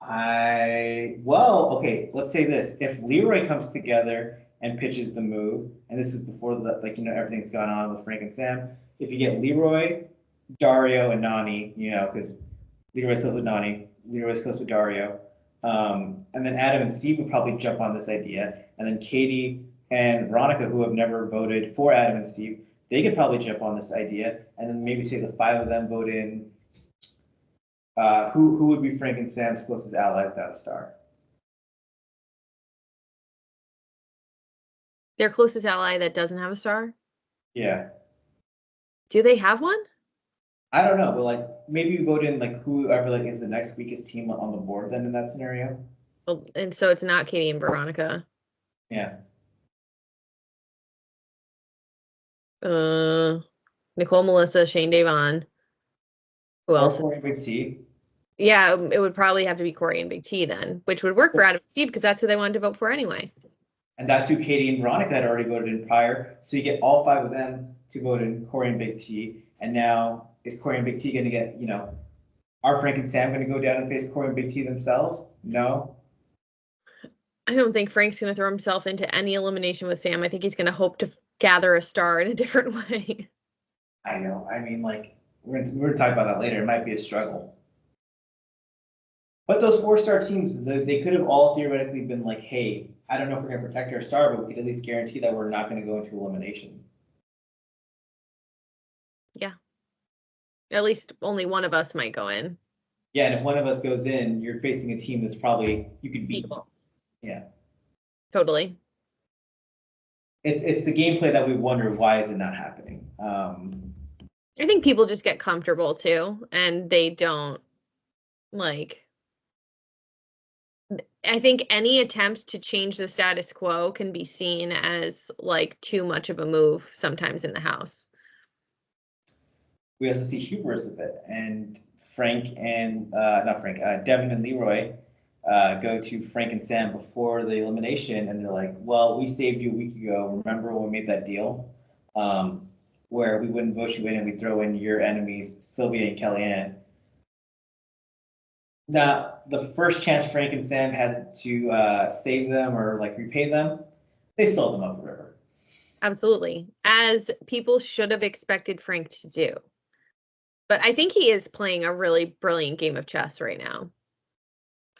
S1: Well, okay, let's say this. If Leroy comes together and pitches the move, and this is before the, like, you know, everything's gone on with Frank and Sam, if you get Leroy, Dario, and Nani, you know, because Leroy's close with Nani, Leroy's close with Dario, and then Adam and Steve would probably jump on this idea, and then Katie and Veronica, who have never voted for Adam and Steve, they could probably jump on this idea, and then maybe say the 5 of them vote in. Who would be Frank and Sam's closest ally without a star?
S2: Their closest ally that doesn't have a star?
S1: Yeah,
S2: Do they have one?
S1: I don't know, but like maybe you vote in like whoever like is the next weakest team on the board then in that scenario.
S2: Well, and so it's not Katie and Veronica.
S1: Yeah.
S2: Nicole, Melissa, Shane, Davon. Who
S1: Or
S2: else?
S1: Corey Big T.
S2: Yeah, it would probably have to be Corey and Big T then, which would work for Adam and Steve because that's who they wanted to vote for anyway.
S1: And that's who Katie and Veronica had already voted in prior. So you get all 5 of them to vote in Corey and Big T. And now is Corey and Big T going to get, you know, are Frank and Sam going to go down and face Corey and Big T themselves? No.
S2: I don't think Frank's going to throw himself into any elimination with Sam. I think he's going to hope to gather a star in a different way.
S1: I know. I mean, like, we're gonna talk about that later. It might be a struggle. But those 4-star teams, they could have all theoretically been like, hey, I don't know if we're going to protect our star, but we could at least guarantee that we're not going to go into elimination.
S2: Yeah. At least only one of us might go in.
S1: Yeah, and if one of us goes in, you're facing a team that's probably, you could beat.
S2: Equal.
S1: Yeah.
S2: Totally.
S1: It's the gameplay that we wonder, why is it not happening?
S2: I think people just get comfortable too, and they don't like. I think any attempt to change the status quo can be seen as like too much of a move sometimes in the house.
S1: We also see hubris a bit, and Frank and not Frank, Devin and Leroy go to Frank and Sam before the elimination, and they're like, "Well, we saved you a week ago. Remember when we made that deal, where we wouldn't vote you in and we throw in your enemies, Sylvia and Kellyanne." Now, the first chance Frank and Sam had to save them or like repay them, they sold them up the river.
S2: Absolutely. As people should have expected Frank to do. But I think he is playing a really brilliant game of chess right now.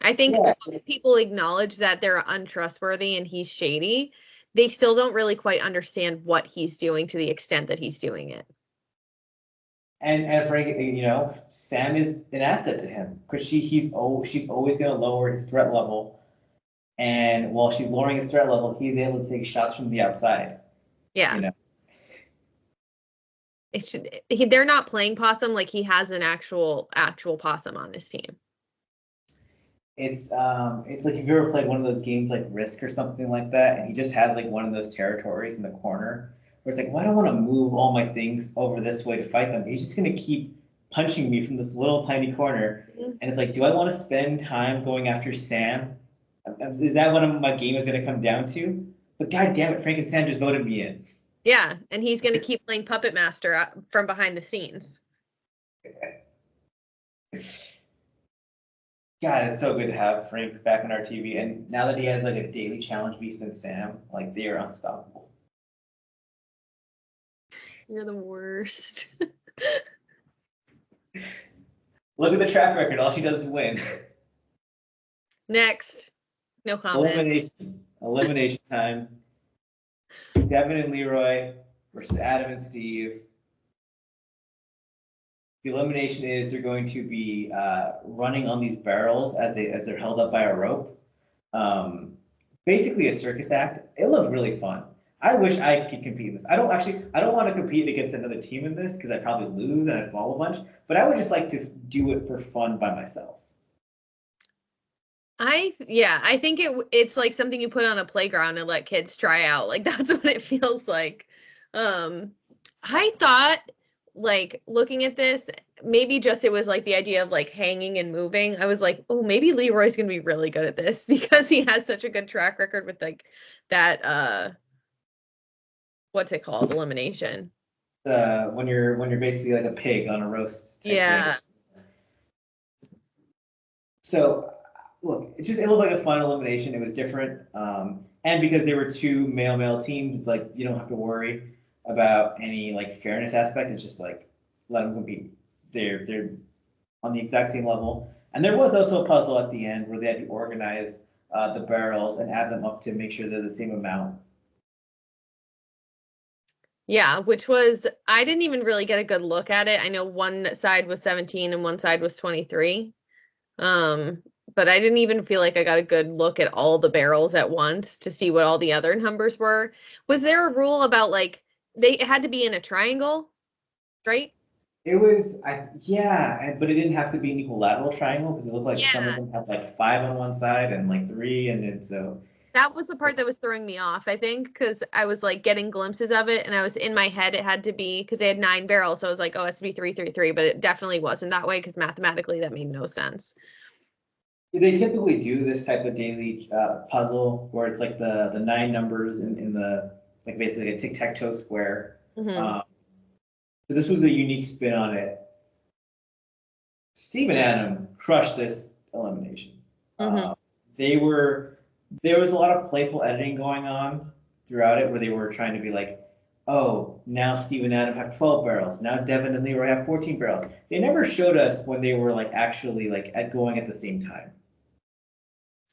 S2: I think if people acknowledge that they're untrustworthy and he's shady, they still don't really quite understand what he's doing to the extent that he's doing it.
S1: And Frank, you know, Sam is an asset to him because she's always going to lower his threat level, and while she's lowering his threat level, he's able to take shots from the outside.
S2: Yeah.
S1: You know?
S2: They're not playing possum like he has an actual possum on his team.
S1: It's like if you ever played one of those games like Risk or something like that, and he just has like one of those territories in the corner where it's like, well, I don't want to move all my things over this way to fight them. He's just going to keep punching me from this little tiny corner. Mm-hmm. And it's like, do I want to spend time going after Sam Is that what my game is going to come down to? But god damn it, Frank and Sam just voted me in.
S2: Yeah, and he's going to keep playing Puppet Master from behind the scenes.
S1: God, it's so good to have Frank back on our TV. And now that he has like a daily challenge beast and Sam, like they are unstoppable.
S2: You're the worst.
S1: Look at the track record. All she does is win.
S2: Next. No comment.
S1: Elimination time. Devin and Leroy versus Adam and Steve. The elimination is they're going to be running on these barrels as they're held up by a rope. Basically a circus act. It looked really fun. I wish I could compete in this. I don't want to compete against another team in this because I'd probably lose and I'd fall a bunch, but I would just like to do it for fun by myself.
S2: I think it's like something you put on a playground and let kids try out. Like that's what it feels like. I thought, like, looking at this, maybe just it was like the idea of like hanging and moving. I was like, oh, maybe Leroy's gonna be really good at this because he has such a good track record with like that what's it called? Elimination.
S1: When you're basically like a pig on a roast.
S2: Yeah.
S1: Thing. So look, it looked like a fun elimination. It was different. And because there were two male teams, like you don't have to worry about any like fairness aspect. It's just like let them compete. They're on the exact same level. And there was also a puzzle at the end where they had to organize the barrels and add them up to make sure they're the same amount.
S2: Yeah, which was, I didn't even really get a good look at it. I know one side was 17 and one side was 23. But I didn't even feel like I got a good look at all the barrels at once to see what all the other numbers were. Was there a rule about like it had to be in a triangle, right?
S1: It was, but it didn't have to be an equilateral triangle because it looked like some of them had like 5 on one side and like 3, and then so.
S2: That was the part that was throwing me off, I think, because I was like getting glimpses of it, and I was in my head it had to be because they had 9 barrels, so I was like, oh, it has to be 3, 3, 3, but it definitely wasn't that way because mathematically that made no sense.
S1: They typically do this type of daily puzzle where it's like the 9 numbers in the like basically a tic-tac-toe square.
S2: Mm-hmm.
S1: So this was a unique spin on it. Steve and Adam crushed this elimination.
S2: Mm-hmm.
S1: There was a lot of playful editing going on throughout it where they were trying to be like, oh, now Steve and Adam have 12 barrels. Now Devin and Leroy have 14 barrels. They never showed us when they were like actually like going at the same time.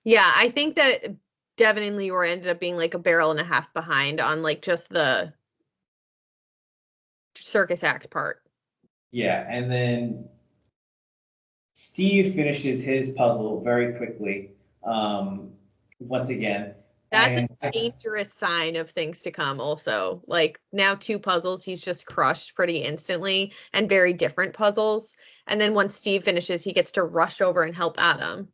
S2: Yeah, I think that Devin and Leroy ended up being like a barrel and a half behind on like just the circus act part.
S1: Yeah, and then Steve finishes his puzzle very quickly. Once again.
S2: That's a dangerous sign of things to come also. Like now 2 puzzles, he's just crushed pretty instantly and very different puzzles. And then once Steve finishes, he gets to rush over and help Adam.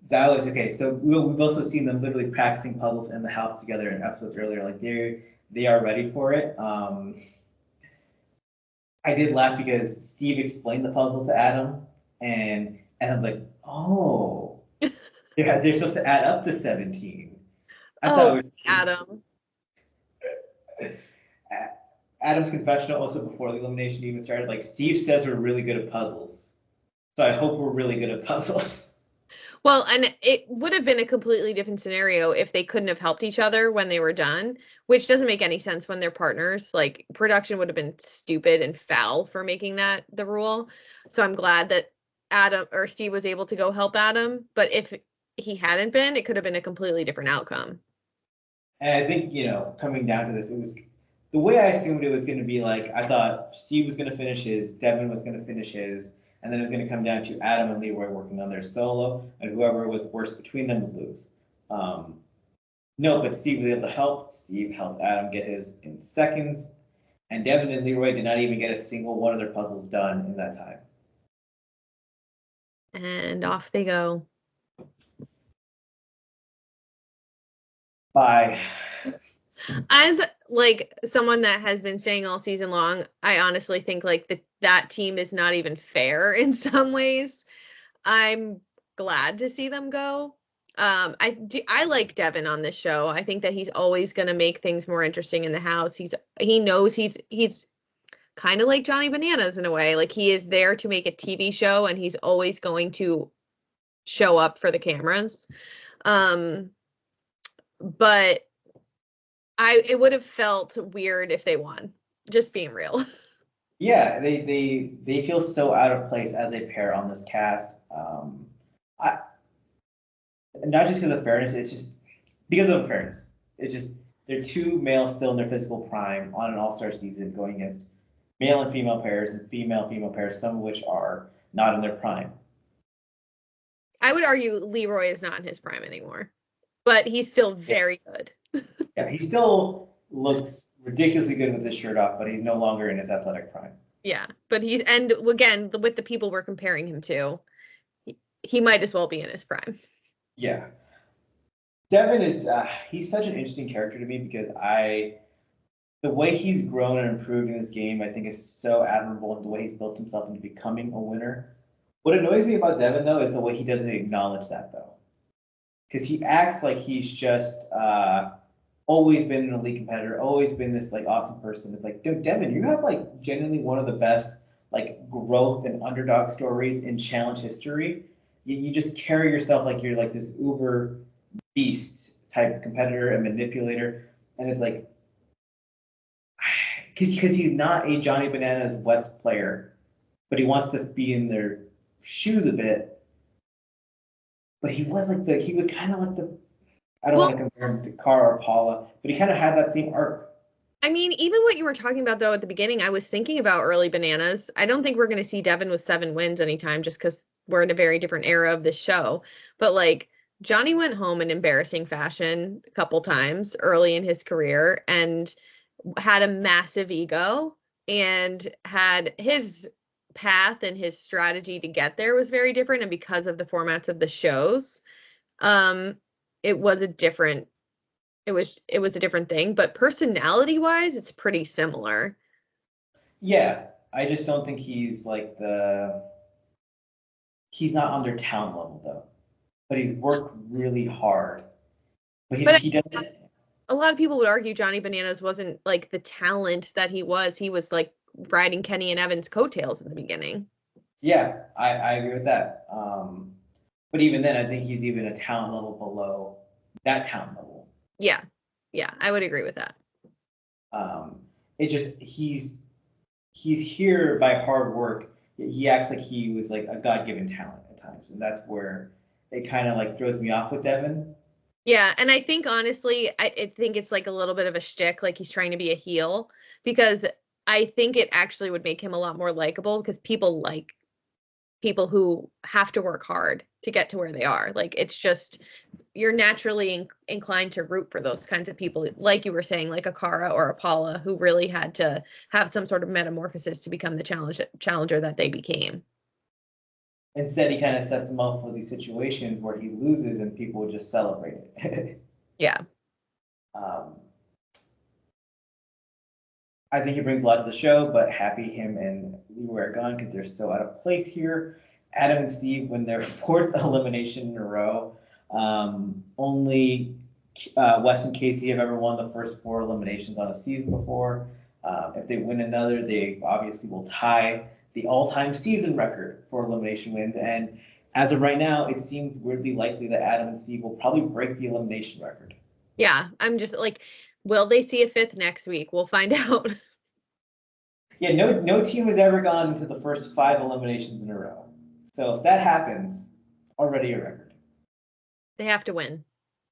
S1: That was okay. So we've also seen them literally practicing puzzles in the house together in episodes earlier. Like they are ready for it. I did laugh because Steve explained the puzzle to Adam, and Adam's like, "Oh, they're supposed to add up to 17." I thought it was
S2: Adam.
S1: Adam's confessional also before the elimination even started. Like Steve says, we're really good at puzzles, so I hope we're really good at puzzles.
S2: Well, and it would have been a completely different scenario if they couldn't have helped each other when they were done, which doesn't make any sense when they're partners. Like production would have been stupid and foul for making that the rule. So I'm glad that Adam or Steve was able to go help Adam. But if he hadn't been, it could have been a completely different outcome.
S1: And I think, coming down to this, it was the way I assumed it was going to be like, I thought Steve was going to finish his, Devin was going to finish his, and then it was going to come down to Adam and Leroy working on their solo, and whoever was worst between them would lose. No, but Steve was able to help. Steve helped Adam get his in seconds, and Devin and Leroy did not even get a single one of their puzzles done in that time.
S2: And off they go.
S1: Bye.
S2: As like someone that has been saying all season long, I honestly think like that team is not even fair in some ways. I'm glad to see them go. I like Devin on this show. I think that he's always going to make things more interesting in the house. He knows he's kind of like Johnny Bananas in a way. Like he is there to make a TV show and he's always going to show up for the cameras. But it would have felt weird if they won. Just being real.
S1: Yeah, they feel so out of place as a pair on this cast. I not just because of fairness, it's just because of fairness. It's just they're two males still in their physical prime on an all-star season going against male and female pairs and female pairs, some of which are not in their prime.
S2: I would argue Leroy is not in his prime anymore, but he's still very good.
S1: Yeah, he still looks ridiculously good with his shirt off, but he's no longer in his athletic prime.
S2: Yeah, but and again, with the people we're comparing him to, he might as well be in his prime.
S1: Yeah. Devin is, he's such an interesting character to me because the way he's grown and improved in this game, I think is so admirable, and the way he's built himself into becoming a winner. What annoys me about Devin, though, is the way he doesn't acknowledge that, though. Because he acts like he's just always been an elite competitor, always been this like awesome person. It's like, dude, Devin, you have like genuinely one of the best like growth and underdog stories in challenge history. You just carry yourself like you're like this uber beast type of competitor and manipulator. And it's like, because he's not a Johnny Bananas West player, but he wants to be in their shoes a bit. But he was kind of like I don't want to compare him to Cara or Paula, but he kind of had that same arc.
S2: I mean, even what you were talking about, though, at the beginning, I was thinking about early Bananas. I don't think we're going to see Devin with 7 wins anytime just because we're in a very different era of this show. But, like, Johnny went home in embarrassing fashion a couple times early in his career and had a massive ego and had his path and his strategy to get there was very different. And because of the formats of the shows, it was a different thing, but personality wise it's pretty similar.
S1: Yeah, I just don't think he's like he's not on their talent level though, but he's worked really hard, but he doesn't.
S2: A lot of people would argue Johnny Bananas wasn't like the talent that he was like riding Kenny and Evan's coattails in the beginning.
S1: Yeah, I agree with that. But even then, I think he's even a talent level below that talent level.
S2: Yeah, I would agree with that.
S1: It just he's here by hard work. He acts like he was like a God-given talent at times, and that's where it kind of like throws me off with Devin.
S2: Yeah, and I think honestly, I think it's like a little bit of a shtick, like he's trying to be a heel, because I think it actually would make him a lot more likable because people like people who have to work hard to get to where they are. Like it's just you're naturally inclined to root for those kinds of people, like you were saying, like a Cara or a Paula, who really had to have some sort of metamorphosis to become the challenger that they became.
S1: Instead, he kind of sets him up for these situations where he loses and people would just celebrate it.
S2: Yeah.
S1: I think he brings a lot to the show, but happy him and Leroy are gone because they're so out of place here. Adam and Steve win their 4th elimination in a row. Only Wes and Casey have ever won the first 4 eliminations on a season before. If they win another, they obviously will tie the all-time season record for elimination wins. And as of right now, it seems weirdly likely that Adam and Steve will probably break the elimination record.
S2: Yeah, I'm just like, will they see a 5th next week? We'll find out.
S1: Yeah, no team has ever gone into the first 5 eliminations in a row. So if that happens, already a record.
S2: They have to win.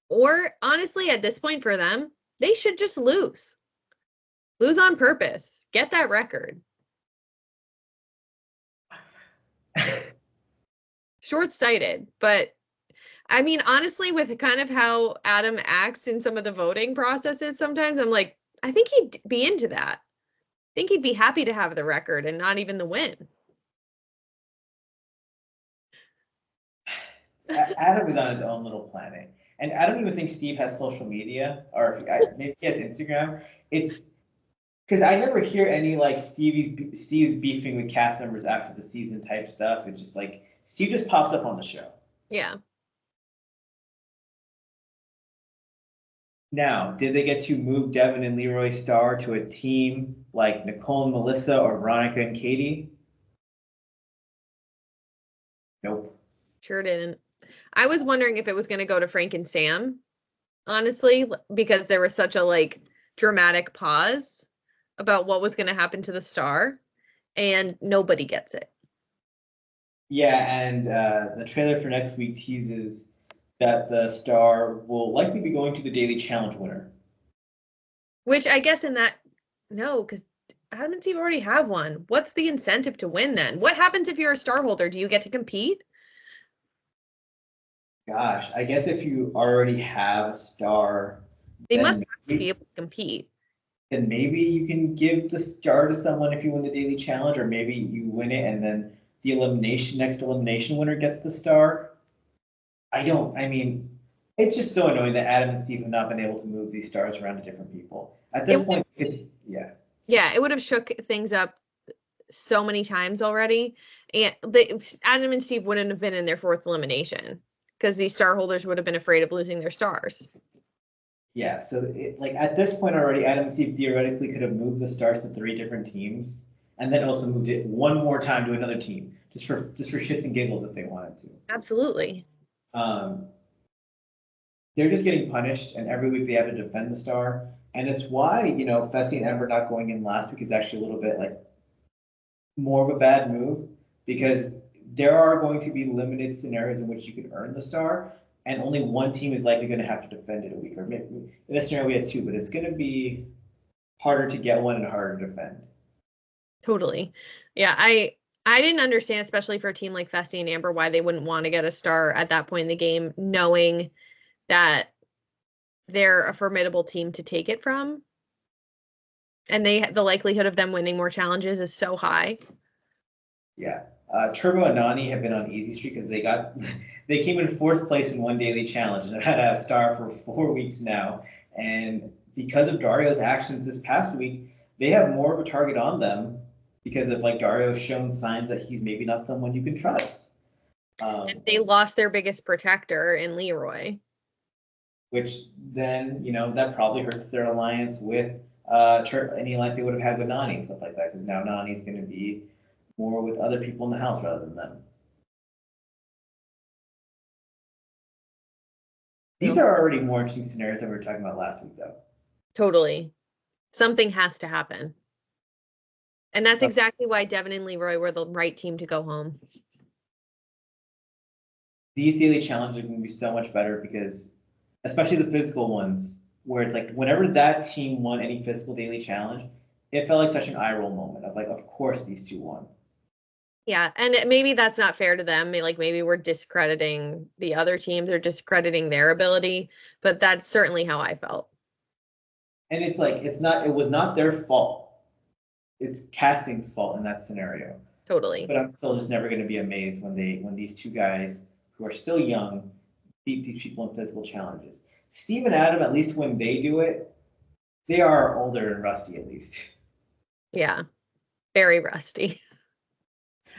S2: Or honestly, at this point for them, they should just lose. Lose on purpose. Get that record. Short-sighted, but I mean, honestly, with kind of how Adam acts in some of the voting processes, sometimes I'm like, I think he'd be into that. I think he'd be happy to have the record and not even the win.
S1: Adam is on his own little planet. And I don't even think Steve has social media, or if maybe he has Instagram. It's because I never hear any like Steve's beefing with cast members after the season type stuff. It's just like Steve just pops up on the show.
S2: Yeah.
S1: Now, did they get to move Devin and Leroy Starr to a team like Nicole and Melissa or Veronica and Katie? Nope.
S2: Sure didn't. I was wondering if it was going to go to Frank and Sam, honestly, because there was such a like dramatic pause about what was going to happen to the star, and nobody gets it.
S1: Yeah, and the trailer for next week teases that the star will likely be going to the Daily Challenge winner.
S2: Which I guess no, because Adam and Steve already have one. What's the incentive to win then? What happens if you're a star holder? Do you get to compete?
S1: Gosh, I guess if you already have a star,
S2: They must have to be able to compete.
S1: then maybe you can give the star to someone if you win the Daily Challenge, or maybe you win it and then the next elimination winner gets the star. I mean, it's just so annoying that Adam and Steve have not been able to move these stars around to different people. At this point, yeah.
S2: Yeah, it would have shook things up so many times already. And Adam and Steve wouldn't have been in their fourth elimination because these star holders would have been afraid of losing their stars.
S1: Yeah, so at this point already, Adam and Steve theoretically could have moved the stars to 3 different teams, and then also moved it one more time to another team, just for shits and giggles if they wanted to.
S2: Absolutely.
S1: They're just getting punished, and every week they have to defend the star, and it's why Fessy and Ember not going in last week is actually a little bit like more of a bad move, because there are going to be limited scenarios in which you can earn the star, and only one team is likely going to have to defend it a week. Or maybe in this scenario we had 2, but it's going to be harder to get one and harder to defend.
S2: Totally. Yeah, I didn't understand, especially for a team like Fessy and Amber, why they wouldn't want to get a star at that point in the game, knowing that they're a formidable team to take it from. And the likelihood of them winning more challenges is so high.
S1: Yeah. Turbo and Nani have been on easy streak because they came in 4th place in one daily challenge and have had a star for 4 weeks now. And because of Dario's actions this past week, they have more of a target on them because of Dario's shown signs that he's maybe not someone you can trust.
S2: And they lost their biggest protector in Leroy.
S1: Which then, that probably hurts their alliance with any alliance they would have had with Nani and stuff like that, because now Nani's going to be more with other people in the house rather than them. These are already more interesting scenarios than we were talking about last week, though.
S2: Totally. Something has to happen. And that's exactly why Devin and Leroy were the right team to go home.
S1: These daily challenges are going to be so much better because, especially the physical ones, where it's like whenever that team won any physical daily challenge, it felt like such an eye roll moment of of course these 2 won.
S2: Yeah, and maybe that's not fair to them. Maybe we're discrediting the other teams or discrediting their ability, but that's certainly how I felt.
S1: And it was not their fault. It's casting's fault in that scenario.
S2: Totally.
S1: But I'm still just never going to be amazed when these 2 guys who are still young beat these people in physical challenges. Steve and Adam, at least when they do it, they are older and rusty at least.
S2: Yeah, very rusty.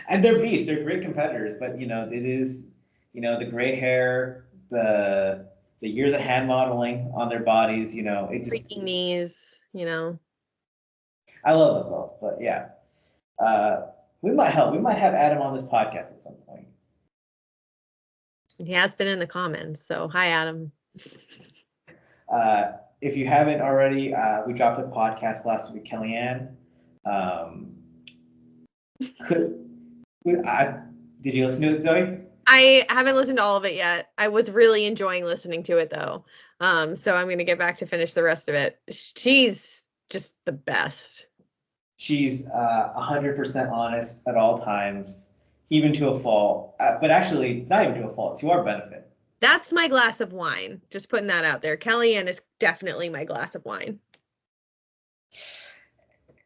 S1: And they're beasts. They're great competitors, but it is, the gray hair, the years of hand modeling on their bodies, it just
S2: freaking knees,
S1: I love them both, but yeah. We might have Adam on this podcast at some point.
S2: He has been in the comments, so hi Adam.
S1: If you haven't already, we dropped a podcast last week with Kellyanne. Did you listen to it, Zoe?
S2: I haven't listened to all of it yet. I was really enjoying listening to it though. So I'm going to get back to finish the rest of it. She's just the best.
S1: She's 100% honest at all times, even to a fault. But actually, not even to a fault, to our benefit.
S2: That's my glass of wine. Just putting that out there. Kellyanne is definitely my glass of wine.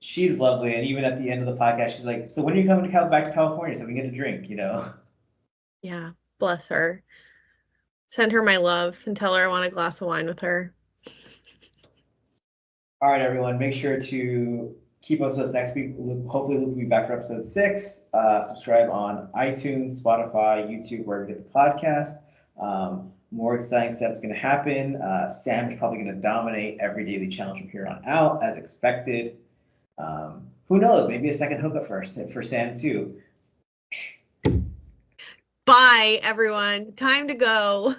S1: She's lovely, and even at the end of the podcast, she's like, "So when are you coming back to California so we can get a drink?"
S2: Yeah, bless her. Send her my love and tell her I want a glass of wine with her.
S1: All right, everyone, make sure to keep up with us next week. Hopefully, Luke will be back for episode 6. Subscribe on iTunes, Spotify, YouTube, wherever you get the podcast. more exciting stuff's going to happen. Sam is probably going to dominate every daily challenge from here on out, as expected. Who knows? Maybe a second hookup for Sam too.
S2: Bye, everyone. Time to go.